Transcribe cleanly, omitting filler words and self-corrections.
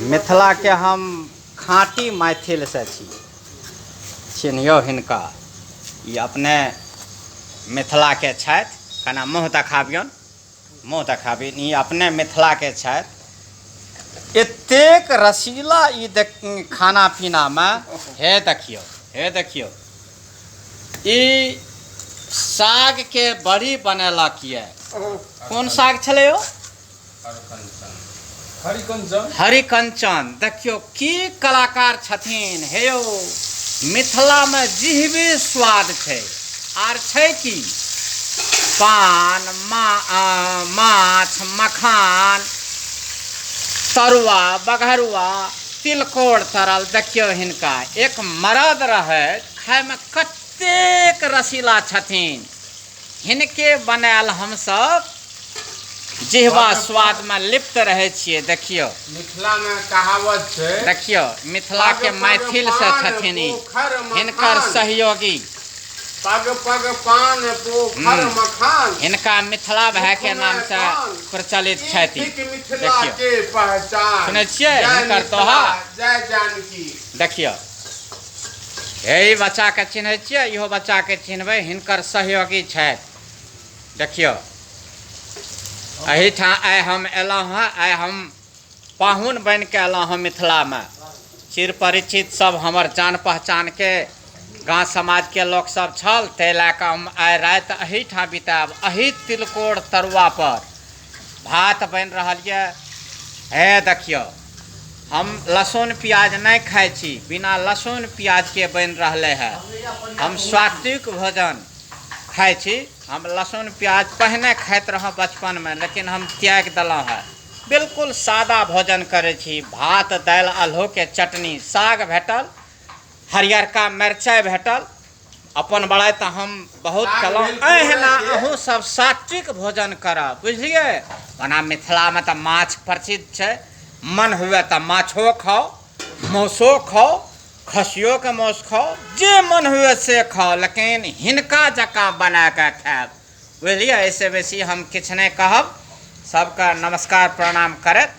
मिथिला के हम खाँटी मैथिल से छी। चिन्हियो हिनका, ई अपने मिथिला के छथि। कना मुँह देखाबियन, मुँह देखाबियन। ई अपने मिथिला के छथि। एतेक रसीला ई खाना पीना में, हे देखियो, हे देखियो, ई साग के बड़ी बनेलक ये। कौन साग छले यो? हरिकंचन। देखियो की कलाकार छथिन हे यो। मिथिला में जिहबे स्वाद छै। आर छै कि पान, माछ, मखान, तरुआ, बघरुआ, तिलकोर तरल। देखियो हिनका एक मरद रहे खाय में कतेक रसीला छथिन। हिनके बनायल हम सब जिहवा स्वाद में लिप्त रहे छिए। देखियो मिथिला में कहावत छै, देखियो मिथिला के मैथिल से छथिन। हिनकर सहयोगी पग पग पान पोखर मखान, इनका मिथिला भाई के नाम से प्रचलित छथि। मिथिला के पहचान। सुनै छियै हिनकर दोहा? जय जानकी। देखियो यही बच्चा के चिन्है छियै, इहो बच्चा के चिन्हबै। हिनकर सहयोगी छथि। देखियो एहिठाम आइ हम एलहुँ हैं, आइ हम पाहुन बन के एलहुँ हैं मिथिला में। चिर परिचित सब हमर जान पहचान के गाँव समाज के लोग सब छल, तै लए कऽ हम आइ राति एहिठाम बिताब। एही तिलकोर तरुआ पर भात बन रहल ये। हे देखियो हम लहसुन प्याज नहीं खाई छी, बिना लहसुन प्याज के बन रहले है। हम सात्विक भोजन खाई छी। हम लहसुन प्याज पहने खाइत रह बचपन में, लेकिन हम त्याग दिलहुँ है। बिल्कुल सादा भोजन करे छी। भात दालि आलू के चटनी, साग भेटल, हरियरका मिरचाई भेटल। अपन बड़ाई तो हम बहुत कलहुँ। अहिना अहूँ सब सात्विक भोजन करब, बुझलिए। ओना मिथिला में तो माछ प्रसिद्ध छै। मन हुए तो माछो खाओ, मौसो खाओ, खसियो के मौस खाओ, जे मन हुए से खाओ, लेकिन हिनका जकाँ बना के खायब, बुझलिए। ऐसे बेसी हम किछु नहीं कहब। सबका नमस्कार प्रणाम करत।